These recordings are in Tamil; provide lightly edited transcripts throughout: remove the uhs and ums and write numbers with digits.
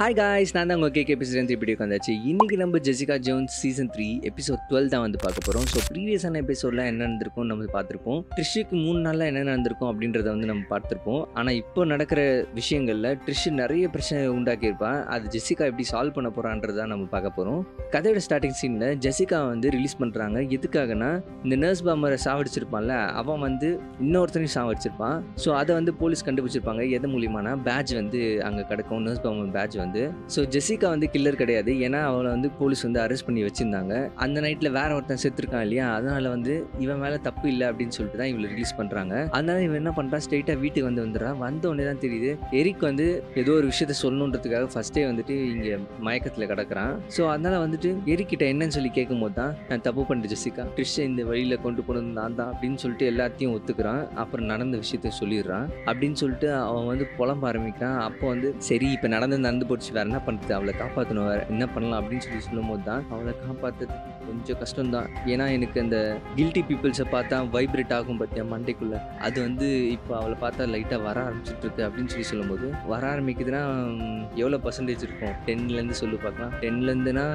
ஹாய் காய்ஸ், நான் தான் உங்கள் கேகே பேசுகிறேன். திருப்பி வந்தாச்சு. இன்றைக்கி நம்ம ஜெசிகா ஜோன்ஸ் சீசன் 3 எபிசோட் 12 தான் வந்து பார்க்க போகிறோம். ஸோ ப்ரீவியஸான எபிசோடில் என்ன நடந்திருக்கும் நம்ம பார்த்துருப்போம். ட்ரிஷ்ஷுக்கு 3 நாளில் என்ன நடந்திருக்கும் அப்படின்றத வந்து நம்ம பார்த்துருப்போம். ஆனால் இப்போ நடக்கிற விஷயங்களில் ட்ரிஷ் நிறைய பிரச்சனை உண்டாக்கியிருப்பான். அது ஜெசிகா எப்படி சால்வ் பண்ண போகிறான்றதான் நம்ம பார்க்க போகிறோம். கதையோட ஸ்டார்டிங் சீனில் ஜெசிகா வந்து ரிலீஸ் பண்ணுறாங்க. எதுக்காகனா, இந்த நர்ஸ் பாமரை சாவடிச்சிருப்பான்ல, அவன் வந்து இன்னொருத்தனையும் சாவடிச்சிருப்பான். ஸோ அதை வந்து போலீஸ் கண்டுபிடிச்சிருப்பாங்க. எது மூலியமானா பேட்ச் வந்து அங்கே கிடக்கும், நர்ஸ் பாமர் பேட்ச் வந்து. ஸோ ஜெசிகா வந்து கில்லர் கிடையாது, ஏன்னா அவளை வந்து போலீஸ் வந்து அரெஸ்ட் பண்ணி வச்சிருந்தாங்க. அந்த நைட்டில் வேற ஒருத்தன் செத்துருக்கான் இல்லையா, அதனால வந்து இவன் மேலே தப்பு இல்லை அப்படின்னு சொல்லிட்டு தான் இவளை ரிலீஸ் பண்ணுறாங்க. அதனால இவன் என்ன பண்ணுறான், ஸ்ட்ரெயிட்டாக வீட்டுக்கு வந்துடுறான். வந்த உடனே தான் தெரியுது எரிக் வந்து ஏதோ ஒரு விஷயத்த சொல்லணுன்றதுக்காக ஃபர்ஸ்டே வந்துட்டு இங்கே மயக்கத்தில் கிடக்குறான். ஸோ அதனால வந்துட்டு எரிக்கிட்ட என்னன்னு சொல்லி கேட்கும் போது தான், நான் தப்பு பண்ணிட்டு ஜெசிகா, ட்ரிஷ்ஷை இந்த வழியில் கொண்டு போனது நான் தான் அப்படின்னு சொல்லிட்டு எல்லாத்தையும் ஒத்துக்கிறான். அப்புறம் நடந்த விஷயத்த சொல்லிடுறான். அப்படின்னு சொல்லிட்டு அவன் வந்து புலம்ப ஆரம்பிக்கிறான். அப்போ வந்து சரி, இப்போ நடந்து போச்சு, வேற என்ன பண்ணுறது, அவளை காப்பாற்றணும், வேற என்ன பண்ணலாம் அப்படின்னு சொல்லி சொல்லும் போது தான், அவளை காப்பாற்றுறதுக்கு கொஞ்சம் கஷ்டம்தான். ஏன்னா எனக்கு அந்த கில்ட்டி பீப்புள்ஸை பார்த்தா வைப்ரேட் ஆகும் பார்த்தியா மண்டைக்குள்ள, அது வந்து இப்போ அவளை பார்த்தா லைட்டாக வர ஆரம்பிச்சுட்டு இருக்கு அப்படின்னு சொல்லி சொல்லும்போது, வர ஆரம்பிக்குதுன்னா எவ்வளோ பர்சன்டேஜ் இருக்கும், 10லேருந்து சொல்லி பார்க்கலாம். 10லேருந்துனா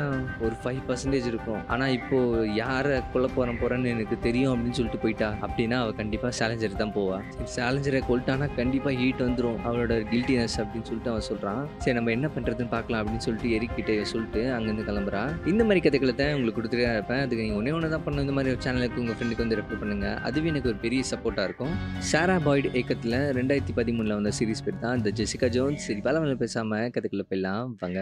ஒரு 5% இருக்கும். ஆனால் இப்போது யாரை கொல்ல போகிறேன்னு எனக்கு தெரியும் அப்படின்னு சொல்லிட்டு போயிட்டா அப்படின்னா அவள் கண்டிப்பாக சேலஞ்சர் தான் போவா. சரி, சேலஞ்சரை கொல்ட்டானா கண்டிப்பாக ஹீட் வந்துடும் அவளோட கில்ட்டினஸ் அப்படின்னு சொல்லிட்டு அவன் சொல்கிறான். சரி, நம்ம என்ன பண்ணுறதுன்னு பார்க்கலாம் அப்படின்னு சொல்லிட்டு எரிக்கிட்டே சொல்லிட்டு அங்கேருந்து கிளம்புறா. இந்த மாதிரி கதைகளை தான் உங்களுக்கு கொடுத்துட்டே இருப்பேன். அதுக்கு நீங்கள் ஒன்றே தான் பண்ணணும், இந்த மாதிரி ஒரு சேனலுக்கு உங்கள் ஃப்ரெண்டுக்கு வந்து ரெஃபர் பண்ணுங்கள். அதுவே எனக்கு ஒரு பெரிய சப்போர்ட்டாக இருக்கும். சாரா பாய்டு இயக்கத்தில் 2013 வந்த சீரிஸ் பேர் தான் இந்த ஜெசிகா ஜோன்ஸ். சரி, பல பேசாமல் கதைக்குள்ளே போயிடலாம் வாங்க.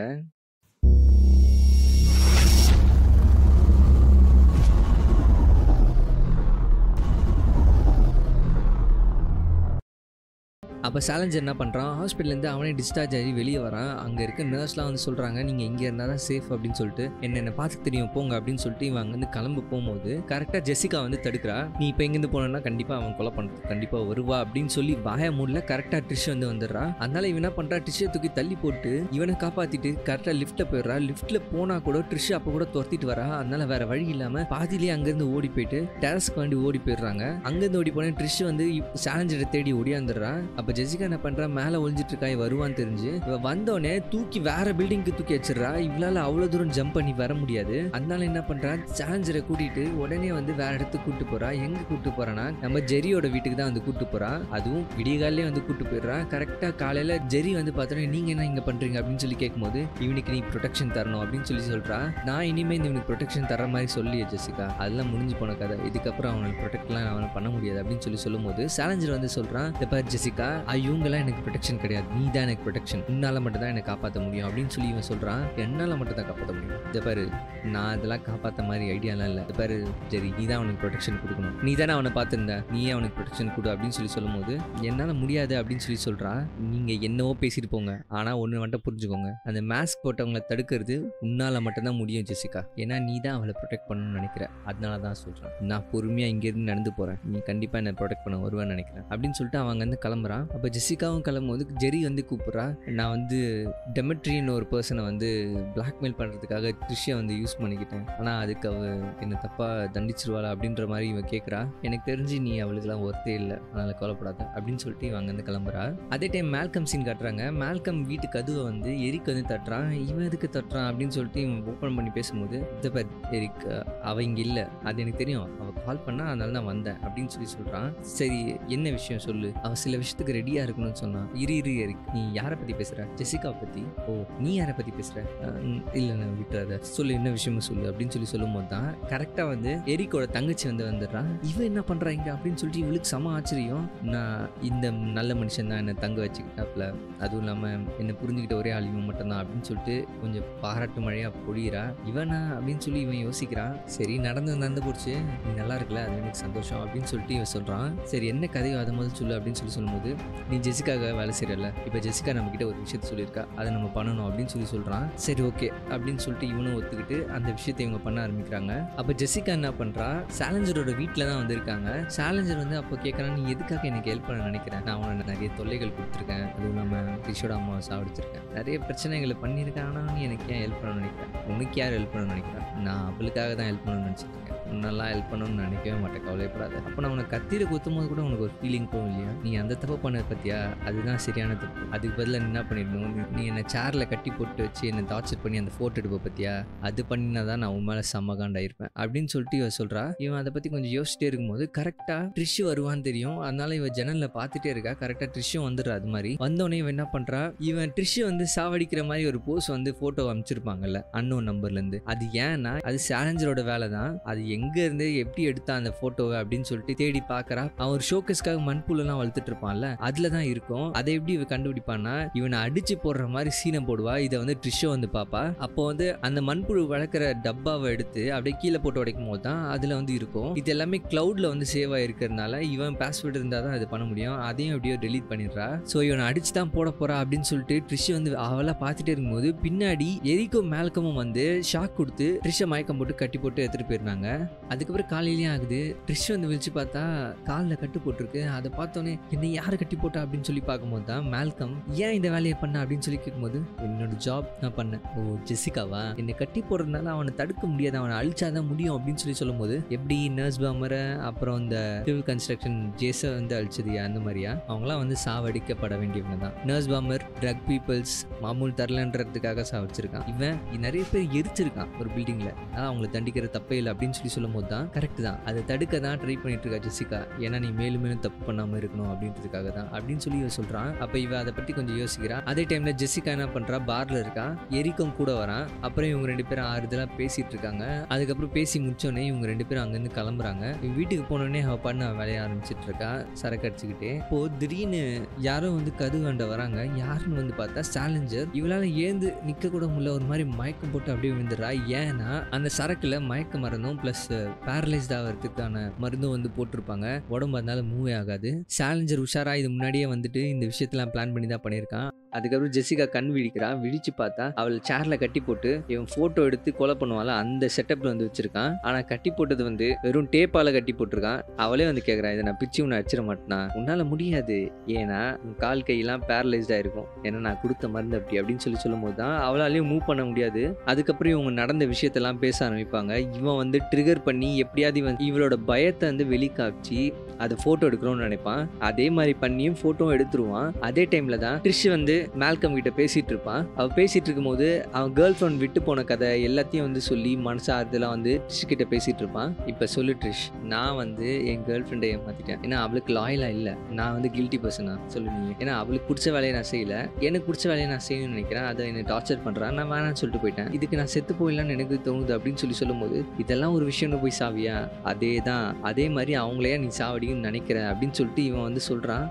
அப்போ சேலஞ்சர் என்ன பண்ணுறான், ஹாஸ்பிட்டலேருந்து அவனே டிஸ்சார்ஜ் ஆகி வெளியே வரான். அங்கே இருக்க நர்ஸ்லாம் வந்து சொல்கிறாங்க, நீங்கள் இங்கே இருந்தால் தான் சேஃப் அப்படின்னு சொல்லிட்டு, என்னை பார்த்து தெரியும் போங்க அப்படின்னு சொல்லிட்டு இவன் அங்கேருந்து கிளம்பு போகும்போது கரெக்டாக ஜெசிகா வந்து தடுக்கிறா. நீ இப்போ இங்கேருந்து போனோன்னா கண்டிப்பாக அவன் கொலை பண்ணுறதுக்கு கண்டிப்பாக வருவா அப்படின்னு சொல்லி வாய மூடல. கரெக்டாக ட்ரிஷ் வந்து வந்துடுறா. அதனால இவன் என்ன பண்ணுறா, ட்ரிஷ்ஷை தூக்கி தள்ளி போட்டு இவனை காப்பாற்றிட்டு கரெக்டாக லிஃப்ட்டில் போயிடுறா. லிஃப்ட்டில் போனால் கூட ட்ரிஷ் அப்போ கூட துரத்திட்டு வரா. அதனால வேற வழி இல்லாமல் பாதிலேயே அங்கேருந்து ஓடி போயிட்டு டெரஸ்க்கு வேண்டி ஓடி போயிடுறாங்க. அங்கேருந்து ஓடி போனேன் ட்ரிஷ் வந்து சேலஞ்சரை தேடி ஓடியாந்துடுறா. அப்போ ஜெசிகா என்ன பண்றா, மேல ஒளிஞ்சிட்டு இருக்கா வருவான்னு தெரிஞ்சு இவ வந்தோடனே தூக்கி வேற பில்டிங்க்கு தூக்கி வச்சிடறா. இவளால அவ்வளவு தூரம் ஜம்ப் பண்ணி வர முடியாது. அதனால என்ன பண்றா, சேலஞ்சரை கூட்டிட்டு உடனே வந்து வேற இடத்துக்கு கூட்டு போறா. எங்க கூட்டு போறானா, நம்ம ஜெரியோட வீட்டுக்கு தான் வந்து கூட்டு போறா. அதுவும் விடியகாலே வந்து கூட்டு போயிடுறா. கரெக்டா காலையில ஜெரி வந்து பார்த்தோன்னா, நீங்க என்ன இங்க பண்றீங்க அப்படின்னு சொல்லி கேட்கும்போது, இவனுக்கு நீ ப்ரொடெக்ஷன் தரணும் அப்படின்னு சொல்லி சொல்றா. நான் இனிமே இவனுக்கு ப்ரொடெக்ஷன் தர மாதிரி சொல்லியே ஜெசிகா, அதெல்லாம் முடிஞ்சு போன கதை, இதுக்கப்புறம் அவனை ப்ரொடெக்ட்லாம் அவனை பண்ண முடியாது அப்படின்னு சொல்லி சொல்லும் போது சேலஞ்சர் வந்து சொல்றான், இப்ப ஜெசிகா இவங்கெல்லாம் எனக்கு ப்ரொடெக்ஷன் கிடையாது, நீ தான் எனக்கு ப்ரொடெக்ஷன், உன்னால மட்டும் தான் எனக்கு காப்பாற்ற முடியும் அப்படின்னு சொல்லி இவன் சொல்றான். என்னால மட்டும் தான் காப்பாற்ற முடியும், இதை பாரு, நான் இதெல்லாம் காப்பாற்ற மாதிரி ஐடியாலாம் இல்லை, இது பாரு சரி, நீ தான் அவனுக்கு ப்ரொடெக்ஷன் கொடுக்கணும், நீ தானே அவனை பார்த்துருந்த, நீயே அவனுக்கு ப்ரொடெக்ஷன் கொடு அப்படின்னு சொல்லி சொல்லும் போது, என்னால் முடியாது அப்படின்னு சொல்லி சொல்றான். நீங்க என்னவோ பேசிட்டு போங்க, ஆனால் ஒன்று மட்டும் புரிஞ்சுக்கோங்க, அந்த மாஸ்க் போட்டவங்களை தடுக்கிறது உன்னால மட்டும்தான் முடியும் ஜெசிகா, ஏன்னா நீ தான் அவளை ப்ரொடெக்ட் பண்ணணும்னு நினைக்கிற, அதனால தான் சொல்றேன். நான் பொறுமையா இங்கேருந்து நடந்து போறேன், நீ கண்டிப்பா என்ன ப்ரொடெக்ட் பண்ண வருவேன்னு நினைக்கிறேன் அப்படின்னு சொல்லிட்டு அவங்க வந்து கிளம்புறான். அப்போ ஜெசிகாவும் கிளம்பும்போது ஜெரி வந்து கூப்பிட்றா, நான் வந்து டெமெட்ரின்னு ஒரு பர்சனை வந்து பிளாக்மெயில் பண்ணுறதுக்காக ட்ரிஷ்ஷை வந்து யூஸ் பண்ணிக்கிட்டேன், ஆனால் அதுக்கு அவ என்னை தப்பாக தண்டிச்சிருவாளா அப்படின்ற மாதிரி இவன் கேட்குறா. எனக்கு தெரிஞ்சு நீ அவளுக்குலாம் ஒர்த்தே இல்லை, அதனால் கவலைப்படாத அப்படின்னு சொல்லிட்டு இவன் அங்கேருந்து கிளம்புறா. அதே டைம் மேல்கம் சீன் காட்டுறாங்க. மேல்கம் வீட்டு கதவை வந்து எரிக் வந்து தட்டுறான். இவன் எதுக்கு தட்டுறான் அப்படின்னு சொல்லிட்டு இவன் ஓப்பன் பண்ணி பேசும்போது, இதை எரிக் அவள் இங்கே இல்லை, அது எனக்கு தெரியும், அவள் கால் பண்ணா அதனால தான் வந்தேன் அப்படின்னு சொல்லி சொல்கிறான். சரி, என்ன விஷயம் சொல்லு, அவள் சில விஷயத்துக்கு ரெடியாக இருக்கணும்னு சொன்னான். இரு எரிக், நீ யாரை பற்றி பேசுகிற, ஜெசிகாவை பற்றி? ஓ, நீ யாரை பற்றி பேசுகிற? இல்லை, நான் விட்டுறாத, சொல்லு, என்ன விஷயமும் சொல்லு அப்படின்னு சொல்லி சொல்லும் போது தான் கரெக்டாக வந்து எரிக்கோட தங்கச்சி வந்து வந்துடுறான். இவன் என்ன பண்ணுறாங்க அப்படின்னு சொல்லிட்டு இவளுக்கு சம ஆச்சரியம். நான் இந்த நல்ல மனுஷன் தான் என்னை தங்க வச்சுக்கிட்டாப்புல, அதுவும் இல்லாமல் என்னை புரிஞ்சுக்கிட்ட ஒரே ஆள் இவன் மட்டும்தான் அப்படின்னு சொல்லிட்டு கொஞ்சம் பாராட்டு மழையாக பொழியிறா. இவனா அப்படின்னு சொல்லி இவன் யோசிக்கிறான். சரி, நடந்து போச்சு, நீ நல்லா இருக்கல, அது எனக்கு சந்தோஷம் அப்படின்னு சொல்லிட்டு இவன் சொல்கிறான். சரி, என்ன கதையோ அதை முதல் சொல்லு அப்படின்னு சொல்லும்போது, நீ ஜெசிகாக வேலை செய்யறல, இப்போ ஜெசிகா நம்மக்கிட்ட ஒரு விஷயத்த சொல்லியிருக்கா, அதை நம்ம பண்ணணும் அப்படின்னு சொல்லி சொல்கிறான். சரி, ஓகே அப்படின்னு சொல்லிட்டு இவனும் ஒத்துக்கிட்டு அந்த விஷயத்தை இவங்க பண்ண ஆரம்பிக்கிறாங்க. அப்போ ஜெசிகா என்ன பண்ணுறா, சேலஞ்சரோட வீட்டில் தான் வந்திருக்காங்க. சேலஞ்சர் வந்து அப்போ கேட்குறான், நீ எதுக்காக எனக்கு ஹெல்ப் பண்ண நினைக்கிறேன், நான் அவனை நிறைய தொல்லைகள் கொடுத்துருக்கேன், அதுவும் இல்லாமல் ரிஷோட அம்மாவை சாவடிச்சிருக்கேன், நிறைய பிரச்சனைகளை பண்ணியிருக்கேன், ஆனால் நீ எனக்கு ஏன் ஹெல்ப் பண்ண நினைக்கிறேன், உனக்கு யார் ஹெல்ப் பண்ண நினைக்கிறேன், நான் அவளுக்காக தான் ஹெல்ப் பண்ணணும்னு நினச்சிருக்கேன், உன்னெல்லாம் ஹெல்ப் பண்ணணும்னு நினைக்கவே மாட்டேன், கவலைப்படாது. அப்போ நான் உனக்கு கத்திர குத்தும் போது கூட உனக்கு ஒரு ஃபீலிங் போகும் இல்லையா, நீ அந்த தப்பு பண்ண பத்தியா, அதுதான் சரியான தப்பு. அதுக்கு பதிலா நீ என்ன பண்ணிடணும், நீ என்னை சேர்ல கட்டி போட்டு வச்சு என்னை டார்ச்சர் பண்ணி அந்த ஃபோட்டோ எடுப்ப பத்தியா, அது பண்ணினா தான் நான் உன் மேலே செம்ம காண்டாயிருப்பேன் அப்படின்னு சொல்லிட்டு இவ சொல்றா. இவன் அதை பத்தி கொஞ்சம் யோசிச்சுட்டே இருக்கும்போது கரெக்டா ட்ரிஷ் வருவான்னு தெரியும். அதனால இவ ஜன்னல்ல பார்த்துட்டே இருக்கா. கரெக்டா ட்ரிஷும் வந்துடுறா. அது மாதிரி வந்தோடனே இவன் என்ன பண்றா, இவன் ட்ரிஷ் வந்து சாவடிக்கிற மாதிரி ஒரு போஸ் வந்து போட்டோ அமைச்சிருப்பாங்கல்ல அன்னோன் நம்பர்ல இருந்து. அது ஏன்னா அது சேலஞ்சரோட வேலை தான். அது எங்க இருந்து எப்படி எடுத்தா அந்த போட்டோவை அப்படின்னு சொல்லிட்டு தேடி பாக்குறா. அவன் ஒரு ஷோகேஸ்க்காக மண்புல்லாம் வளர்த்துட்டு இருப்பான்ல, அதுலதான் இருக்கும். அதை எப்படி இவ கண்டுபிடிப்பான்னா, இவனை அடிச்சு போடுற மாதிரி சீனை போடுவா. இதை வந்து ட்ரிஷோ வந்து பாப்பா. அப்போ வந்து அந்த மண்புழு வளர்க்குற டப்பாவை எடுத்து அப்படியே கீழே போட்டு உடைக்கும் போது தான் அதுல வந்து இருக்கும். இது எல்லாமே கிளவுட்ல வந்து சேவ் ஆயிருக்கிறதுனால இவன் பாஸ்வேர்டு இருந்தா தான் அது பண்ண முடியும். அதையும் எப்படியோ டெலீட் பண்ணிடுறா. ஸோ இவனை அடிச்சு தான் போட போறா அப்படின்னு சொல்லிட்டு ட்ரிஷ் வந்து அவளை பார்த்துட்டே இருக்கும்போது பின்னாடி எரிக்கும் மேல்கமும் வந்து ஷாக் கொடுத்து ட்ரிஷை மயக்கம் போட்டு கட்டி போட்டு எடுத்துட்டு போயிருந்தாங்க. அதுக்கப்புறம் காலையிலேயே ஆகுது. ட்ரிஷ் வந்து விழிச்சு பார்த்தா காலில் கட்டு போட்டிருக்கு. அதை பார்த்தோன்னே என்னை யாரை கட்டி போட்டா அப்படின்னு சொல்லி பார்க்கும்போது தான் மேல்கம் ஏன் இந்த வேலையை பண்ண அப்படின்னு சொல்லி கேட்கும்போது என்னோட ஜாப் நான் பண்ணேன். ஓ ஜெசிகாவா, என்னை கட்டி போடுறதுனால அவனை தடுக்க முடியாது, அவனை அழிச்சாதான் முடியும் அப்படின்னு சொல்லி சொல்லும் போது எப்படி நர்ஸ் பாமரை அப்புறம் இந்த சிவில் கன்ஸ்ட்ரக்ஷன் ஜேஸை வந்து அழிச்சதியா அந்த மாதிரியா, அவங்களாம் வந்து சாவடிக்கப்பட வேண்டியவங்க தான். நர்ஸ் பாமர் ட்ரக் பீப்புள்ஸ் மாமூல் தரலன்றதுக்காக சாவடிச்சிருக்கான். இவன் நிறைய பேர் எரிச்சிருக்கான் ஒரு பில்டிங்ல, அதான் அவங்களை தண்டிக்கிற தப்பே இல்லை அப்படின்னு சொல்லும் போது தான் கரெக்ட் தான், அதை தடுக்க தான் ட்ரை பண்ணிட்டு இருக்கா ஜெசிகா. ஏன்னா நீ மேலும் மேலும் தப்பு பண்ணாம இருக்கணும் அப்படின்றதுக்காக தான் அப்படின்னு சொல்லி இவ சொல்றான். அப்ப இவ அதை பத்தி கொஞ்சம் யோசிக்கிறா. அதே டைம்ல ஜெசிகா என்ன பண்றா, பார்ல இருக்கா. எரிக்கும் கூட வரான். அப்புறம் இவங்க ரெண்டு பேரும் ஆறுதலா பேசிட்டு இருக்காங்க. அதுக்கப்புறம் பேசி முடிச்சோடனே இவங்க ரெண்டு பேரும் அங்கிருந்து கிளம்புறாங்க. வீட்டுக்கு போனோடனே அவ பண்ண வேலைய ஆரம்பிச்சிட்டு இருக்கா சரக்கு அடிச்சுக்கிட்டே. இப்போ திடீர்னு யாரோ வந்து கதுவாண்ட வராங்க. யாருன்னு வந்து பார்த்தா சேலஞ்சர். இவளால ஏந்து நிக்க கூட முடியல, ஒரு மாதிரி மயக்கம் போட்டு அப்படியே விழுந்துடுறா. ஏன்னா அந்த சரக்குல மயக்க மருந்தும் பிளஸ் பேரலைஸ்ட் ஆகிறதுக்கான மருந்தும் வந்து போட்டிருப்பாங்க. உடம்பு அதனால மூவே ஆகாது. சேலஞ்சர் உஷாரா இது முன்னாடியே வந்துட்டு இந்த விஷயத்தெல்லாம் பிளான் பண்ணி தான் பண்ணியிருக்கான். அதுக்கப்புறம் ஜெசிகா கண் விழிக்கிறான். விழிச்சு பார்த்தா அவள் சேர்ல கட்டி போட்டு இவன் போட்டோ எடுத்து கொலை பண்ணுவாள் அந்த செட்டப்ல வந்து வச்சிருக்கான். ஆனா கட்டி போட்டது வந்து வெறும் டேப்பால கட்டி போட்டிருக்கான். அவளே வந்து கேட்கறான், இதை நான் பிச்சு உன்னை அடிச்சிட மாட்டேனா, உன்னால முடியாது, ஏன்னா உன் கால் கையெல்லாம் பேரலைஸ்டா இருக்கும், ஏன்னா நான் கொடுத்த மருந்து அப்படி அப்படின்னு சொல்லும் போது தான் அவளாலையும் மூவ் பண்ண முடியாது. அதுக்கப்புறம் இவங்க நடந்த விஷயத்தெல்லாம் பேச ஆரம்பிப்பாங்க. இவன் வந்து ட்ரிகர் பண்ணி எப்படியாவது இவளோட பயத்தை வந்து வெளிக்காட்சி அதை போட்டோ எடுக்கணும்னு நினைப்பான். அதே மாதிரி பண்ணியும் போட்டோ எடுத்துருவான். அதே டைம்ல தான் ட்ரிஷ் வந்து மேல்கம் கிட்ட பேசிட்டு இருப்பான். அவ பேசிட்டு இருக்கும் போது அவன் கேர்ள் ஃப்ரெண்ட் விட்டு போன கதை எல்லாத்தையும் வந்து சொல்லி மனசு ஆறுதலாம் வந்து ட்ரிஷ் கிட்ட பேசிட்டு இருப்பான். இப்ப சொல்லு ட்ரிஷ், நான் வந்து என் கேர்ள் ஃப்ரெண்டை ஏமாத்திட்டேன், ஏன்னா அவளுக்கு லாயலா இல்ல, நான் வந்து கில்ட்டி பர்சனா சொல்லு நீ, ஏன்னா அவளுக்கு பிடிச்ச வேலையை நான் செய்யல, எனக்கு பிடிச்ச வேலையை நான் செய்யணும்னு நினைக்கிறேன், அதை என்னை டார்ச்சர் பண்றான், நான் வேணான்னு சொல்லிட்டு போயிட்டேன், இதுக்கு நான் செத்து போயிடலான்னு எனக்கு தோணுது அப்படின்னு சொல்லும் போது இதெல்லாம் ஒரு விஷயம்னு போய் சாவியா, அதே தான், அதே மாதிரி அவங்களையா நீ சாவடிக்குன்னு நினைக்கிறேன் அப்படின்னு சொல்லிட்டு இவன் வந்து சொல்றான்.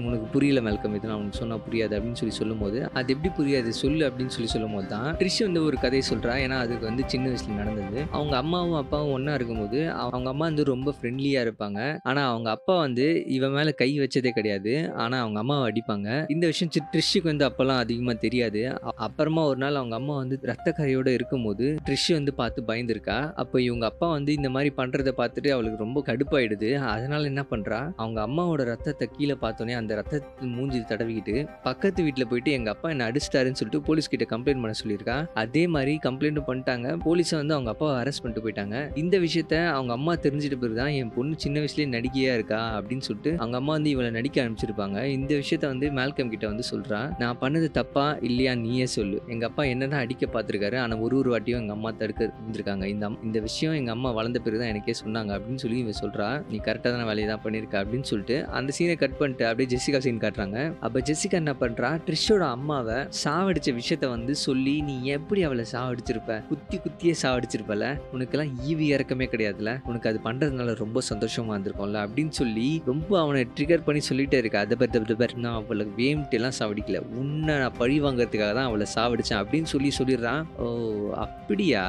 உனக்கு புரியல மேல்கம், இது நான் உனக்கு சொன்னா புரியாது அப்படின்னு சொல்லும் போது அது எப்படி புரியாது சொல்லு அப்படின்னு சொல்லும் போது தான் ட்ரிஷ் வந்து ஒரு கதையை சொல்றா. ஏன்னா அதுக்கு வந்து சின்ன வயசுல நடந்தது. அவங்க அம்மாவும் அப்பாவும் ஒன்னா இருக்கும்போது அவங்க அம்மா வந்து ரொம்ப ஃப்ரெண்ட்லியா இருப்பாங்க. ஆனா அவங்க அப்பா வந்து இவன் மேல கை வச்சதே கிடையாது. ஆனா அவங்க அம்மாவை அடிப்பாங்க. இந்த விஷயம் ட்ரிஷ்ஷுக்கு வந்து அப்பெல்லாம் அதிகமா தெரியாது. அப்புறமா ஒரு நாள் அவங்க அம்மா வந்து ரத்த கரையோட இருக்கும்போது ட்ரிஷ் வந்து பார்த்து பயந்துருக்கா. அப்போ இவங்க அப்பா வந்து இந்த மாதிரி பண்றதை பார்த்துட்டு அவளுக்கு ரொம்ப கடுப்பாயிடுது. அதனால என்ன பண்றா, அவங்க அம்மாவோட ரத்தத்தை கீழே பார்த்தோன்னே அந்த ரத்தத்தை மூஞ்சி தடவிக்கிட்டு பக்கத்து வீட்டுல போயிட்டு எங்க அப்பா என்ன அடிச்சிட்டாருன்னு சொல்லிட்டு போலீஸ் கிட்ட கம்ப்ளைண்ட் பண்ண சொல்லியிருக்கா. அதே மாதிரி கம்ப்ளைண்ட் பண்ணிட்டாங்க. போலீஸை வந்து அவங்க அப்பாவை அரெஸ்ட் பண்ணிட்டு போயிட்டாங்க. இந்த விஷயத்த அவங்க அம்மா தெரிஞ்சிட்ட பிறகுதான் என் பொண்ணு சின்ன வயசுலயே நடிகையா இருக்கா அப்படின்னு சொல்லிட்டு அவங்க அம்மா வந்து இவளை நடிக்க ஆரம்பிச்சிருப்பாங்க. இந்த விஷயத்த வந்து மேல்கம் கிட்ட வந்து சொல்றா. நான் பண்ணது தப்பா இல்லையா நீயே சொல்லு, எங்க அப்பா என்னதான் அடிக்க பார்த்திருக்காரு, ஆனா ஒரு வாட்டியும் எங்க அம்மா தடுக்க இருந்திருக்காங்க, இந்த விஷயம் எங்க அம்மா வளர்ந்த பிறகுதான் எனக்கே சொன்னாங்க அப்படின்னு சொல்லி இவன் சொல்றா. நீ கரெக்டான வேலையை தான் பண்ணிருக்க அப்படின்னு சொல்லிட்டு அந்த சீனை கட் பண்ணிட்டு அப்படியே ஜெசிகா சீன் காட்டுறாங்க. அப்ப ஜெசிகா என்ன பண்றா, ட்ரிஷோட அம்மாவை சாவடிச்ச விஷயத்த வந்து சொல்லி நீ எப்படி அவளை சாவடிச்சிருப்ப, குத்தியே சாவடிச்சிருப்பல, உனக்கெல்லாம் ஈவி இறக்கமே கிடையாதுல, உனக்கு அது பண்றதுனால ரொம்ப சந்தோஷமா இருந்திருக்கும்ல அப்படின்னு சொல்லி ரொம்ப அவனை ட்ரிகர் பண்ணி சொல்லிட்டே இருக்கா. அதை பேர் நான் அவளை வேம்ட்டு எல்லாம் சாவடிக்கல, உன்னை நான் பழி வாங்கறதுக்காக தான் அவளை சாவடிச்சேன் அப்படின்னு சொல்லிடுறான். ஓ அப்படியா,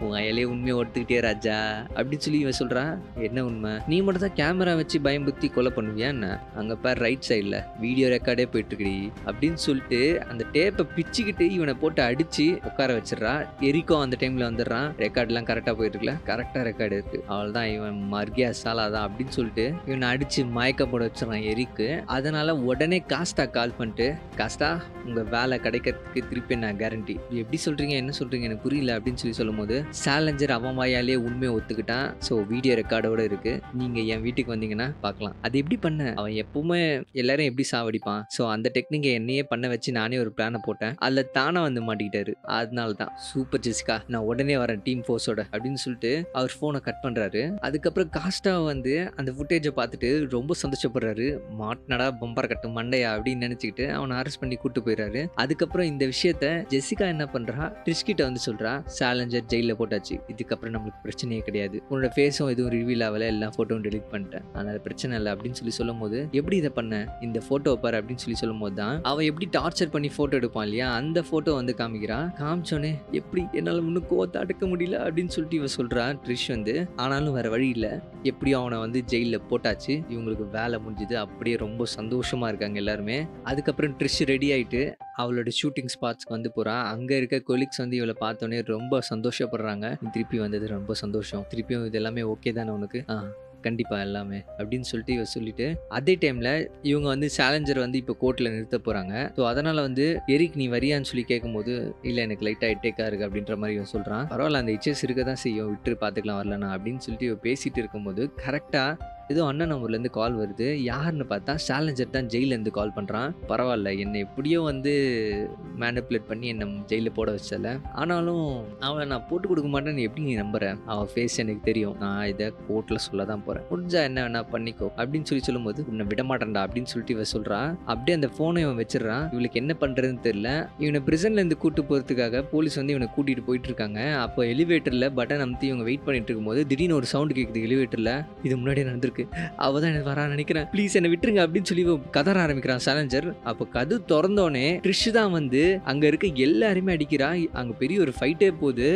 உன் அயலே உண்மையை ஒத்துக்கிட்டே ராஜா அப்படின்னு சொல்லி இவன் சொல்றான். என்ன உண்மை, நீ மட்டும் தான் கேமரா வச்சு பயம்புத்தி கொலை பண்ணுவியா என்ன, அங்க பார் ரைட் சைட்ல வீடியோ ரெக்கார்டே போயிட்டு இருக்குடி அப்படின்னு சொல்லிட்டு அந்த டேப்பை பிச்சுக்கிட்டு இவனை போட்டு அடிச்சு உட்கார வச்சிடறா. எரிக்கும் அந்த டைம்ல வந்துடுறான். ரெக்கார்ட் எல்லாம் கரெக்டா போயிட்டு இருக்குல்ல, கரெக்டா ரெக்கார்டு இருக்கு, அவள் தான் இவன் மர்கியா சாலாதான் அப்படின்னு சொல்லிட்டு இவனை அடிச்சு மயக்க போட வச்சிடறான் எரிக்கு. அதனால உடனே காஸ்டா கால் பண்ணிட்டு, காஸ்டா உங்க வேலை கிடைக்கிறதுக்கு திருப்பி நான் கேரண்டி, எப்படி சொல்றீங்க என்ன சொல்றீங்க எனக்கு புரியல அப்படின்னு சொல்லும் போது சொல்லும்போது சேலஞ்சர் அவன் வாயாலே உண்மையை ஒத்துக்கிட்டான். ஸோ வீடியோ ரெக்கார்டோட இருக்கு, நீங்க என் வீட்டுக்கு வந்தீங்கன்னா பார்க்கலாம். அது எப்படி பண்ண, அவன் எப்பவுமே எல்லாரும் எப்படி சாவடிப்பான், ஸோ அந்த டெக்னிக்கை என்னையே பண்ண வச்சு நானே ஒரு பிளானை போட்டேன், அதில் தானே வந்து மாட்டிக்கிட்டாரு. அதனால தான் சூப்பர் ஜெசிகா, நான் உடனே வரேன் டீம் ஃபோர்ஸோட அப்படின்னு சொல்லிட்டு அவர் ஃபோனை கட் பண்றாரு. அதுக்கப்புறம் காஸ்டா வந்து அந்த ஃபுட்டேஜை பார்த்துட்டு ரொம்ப சந்தோஷப்படுறாரு. மாட்டினடா பம்பர் கட்டு மண்டையா அப்படின்னு நினைச்சுக்கிட்டு அவனை அரெஸ்ட் பண்ணி கூட்டு போயிடுறாரு. அதுக்கப்புறம் இந்த விஷயத்த ஜெசிகா என்ன பண்றா, ட்ரிஷ் கிட்ட வந்து சொல்றா, சேலஞ்சர் ஜெயில போட்டாச்சு, இதுக்கப்புறம் நம்மளுக்கு பிரச்சனையே கிடையாது, உன்னோட ஃபேஸும் எதுவும் ரிவீல் ஆகல, எல்லா போட்டோவும் டெலிட் பண்ணிட்டேன், அதனால பிரச்சனை இல்லை அப்படின்னு சொல்லி சொல்லும் போது, எப்படி இதை பண்ண, இந்த போட்டோ பாரு அப்படின்னு சொல்லி சொல்லும் போது தான் அவன் எப்படி டார்ச்சர் பண்ணி போட்டோ எடுப்பான் இல்லையா, அந்த போட்டோ வந்து காமிக்கிறான். காமிச்சோன்னே எப்படி என்னால முன்னும் கோவத்தை அடக்க முடியல அப்படின்னு சொல்லிட்டு இவ சொல்றா ட்ரிஷ் வந்து. ஆனாலும் வேற வழி இல்லை, எப்படியும் அவனை வந்து ஜெயில போட்டாச்சு, இவங்களுக்கு வேலை முடிஞ்சுது, அப்படியே ரொம்ப சந்தோஷமா இருக்காங்க எல்லாருமே. அதுக்கப்புறம் ட்ரிஷ் ரெடி ஆயிட்டு அவளோட ஷூட்டிங் ஸ்பாட்ஸ்க்கு வந்து போறா. அங்க இருக்க கொலிக்ஸ் வந்து இவளை பார்த்தோன்னே ரொம்ப சந்தோஷப்படுறாங்க. திருப்பி வந்தது ரொம்ப சந்தோஷம், திருப்பியும் இது எல்லாமே ஓகே தானே உனக்கு, கண்டிப்பா எல்லாமே அப்படின்னு சொல்லிட்டு இவ சொல்லிட்டு, அதே டைம்ல இவங்க வந்து சேலஞ்சர் வந்து இப்போ கோர்ட்ல நிறுத்த போறாங்க. ஸோ அதனால வந்து எரிக் நீ வரியான்னு சொல்லி கேட்கும்போது, இல்ல எனக்கு லைட்டா ஹெட்டேக்கா இருக்கு அப்படின்ற மாதிரி இவன் சொல்றான். பரவாயில்ல, அந்த இச்சஸ் இருக்க தான் செய்யும், விட்டு பார்த்துக்கலாம் வரலனா அப்படின்னு சொல்லிட்டு இவ பேசிட்டு இருக்கும்போது கரெக்டா ஏதோ அண்ணன் நம்பர்லேருந்து கால் வருது. யாருன்னு பார்த்தா சேலஞ்சர் தான் ஜெயிலேருந்து கால் பண்ணுறான். பரவாயில்ல, என்னை எப்படியோ வந்து மேனிப்புலேட் பண்ணி என்னை ஜெயிலில் போட வச்சல, ஆனாலும் அவளை நான் போட்டு கொடுக்க மாட்டேன்னு எப்படி நீ நம்புறேன், அவள் ஃபேஸ் எனக்கு தெரியும், நான் இதை கோர்ட்டில் சொல்ல தான் போகிறேன், முடிஞ்சா என்ன வேணா பண்ணிக்கோ அப்படின்னு சொல்லி சொல்லும்போது, உன்னை விட மாட்டேன்டா அப்படின்னு சொல்லிட்டு இவன் சொல்கிறான். அப்படியே அந்த ஃபோனை இவன் வச்சிடறான். இவளுக்கு என்ன பண்ணுறதுன்னு தெரியல. இவனை பிரிசன்லேருந்து கூட்டு போகிறதுக்காக போலீஸ் வந்து இவனை கூட்டிகிட்டு போயிட்டு இருக்காங்க. அப்போ எலிவேட்டரில் பட்டன் அமுத்தி இவங்க வெயிட் பண்ணிட்டு இருக்கும்போது திடீர்னு ஒரு சவுண்டு கேட்குது எலிவேட்டரில். இது முன்னாடியே நடந்திருக்கு, அவ தான் எனக்கு வரான்னு நினைக்கிறேன், ப்ளீஸ் என்னை விட்டுருங்க அப்படின்னு சொல்லி கதற ஆரம்பிக்கிறான் சேலஞ்சர். அப்போ கது திறந்தோடனே ட்ரிஷ் தான் வந்து அங்க இருக்க எல்லாருமே அடிக்கிறா. அங்க பெரிய ஒரு ஃபைட்டே போகுது.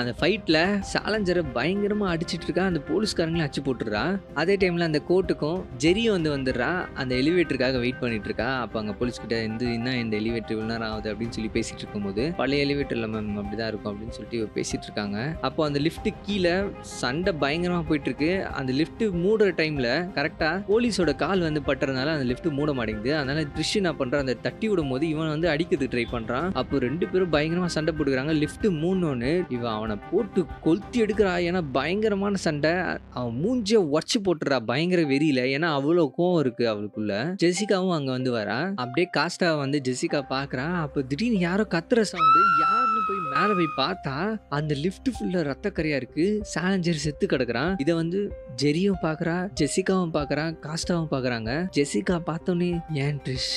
அந்த ஃபைட்டில் சேலஞ்சரை பயங்கரமாக அடிச்சிட்டு இருக்கா. அந்த போலீஸ்காரங்களும் அடிச்சு போட்டுடுறா. அதே டைமில் அந்த கோர்ட்டுக்கும் ஜெரியும் வந்து வந்துடுறா. அந்த எலிவேட்டருக்காக வெயிட் பண்ணிட்டு இருக்கா. அப்போ அங்கே போலீஸ்கிட்ட இந்த எலிவேட்டர் இவ்வளோ நேரம் ஆகுது அப்படின்னு சொல்லி பேசிட்டு இருக்கும்போது, பழைய எலிவேட்டரில் மேம் அப்படிதான் இருக்கும் அப்படின்னு சொல்லிட்டு பேசிட்டு இருக்காங்க. அப்போ அந்த லிஃப்ட்டு கீழே சண்டை பயங்கரமாக போயிட்டு இருக்கு. அந்த லிஃப்ட் மூடுற டைமில் கரெக்டாக போலீஸோட கால் வந்து பட்டுறதுனால அந்த லிஃப்ட் மூட மாட்டேங்குது. அதனால ட்ரிஷ் என்ன பண்ணுறான், அந்த தட்டி விடும் போது இவன் வந்து அடிக்கிறதுக்கு ட்ரை பண்ணுறான். அப்போ ரெண்டு பேரும் பயங்கரமாக சண்டை போட்டுக்கிறாங்க. லிஃப்ட் மூணுன்னு இவன் அவனை போட்டு கொளுத்தி எடுக்கிறா. ஏன்னா பயங்கரமான சண்டை. அவன் மூஞ்சிய உடச்சு போட்டுறா பயங்கர வெறியில. ஏன்னா அவ்வளோ கோவம் இருக்கு அவளுக்குள்ள. ஜெசிகாவும் அங்க வந்து வரா. அப்படியே காஸ்டா வந்து ஜெசிகா பாக்குறா. அப்ப திடீர்னு யாரோ கத்துற சவுண்டு. யாருன்னு போய் மேல போய் பார்த்தா அந்த லிஃப்ட் ஃபுல்லா ரத்த கரையா இருக்கு. சேலஞ்சர் செத்து கிடக்குறான். இதை வந்து ஜெரியும் பாக்குறா, ஜெசிகாவும் பாக்குறா, காஸ்டாவும் பாக்குறாங்க. ஜெசிகா பார்த்தோன்னே ஏன் ட்ரிஷ்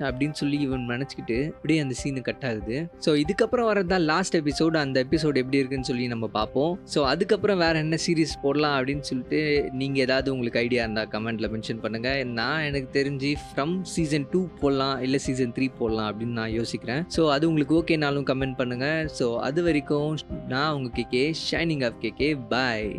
அப்படின்னு சொல்லி இவன் நினச்சிக்கிட்டு அப்படியே அந்த சீனு கட் ஆகுது. ஸோ இதுக்கப்புறம் வரதான் லாஸ்ட் எபிசோடு. அந்த எபிசோடு எப்படி இருக்குன்னு சொல்லி நம்ம பார்ப்போம். ஸோ அதுக்கப்புறம் வேற என்ன சீரிஸ் போடலாம் அப்படின்னு சொல்லிட்டு நீங்கள் ஏதாவது உங்களுக்கு ஐடியா இருந்தால் கமெண்ட்ல மென்ஷன் பண்ணுங்க. நான் எனக்கு தெரிஞ்சு ஃப்ரம் சீசன் 2 போடலாம், இல்லை சீசன் 3 போடலாம் அப்படின்னு நான் யோசிக்கிறேன். ஸோ அது உங்களுக்கு ஓகேனாலும் கமெண்ட் பண்ணுங்க. ஸோ அது வரைக்கும் நான் உங்க KK, shining of KK, bye.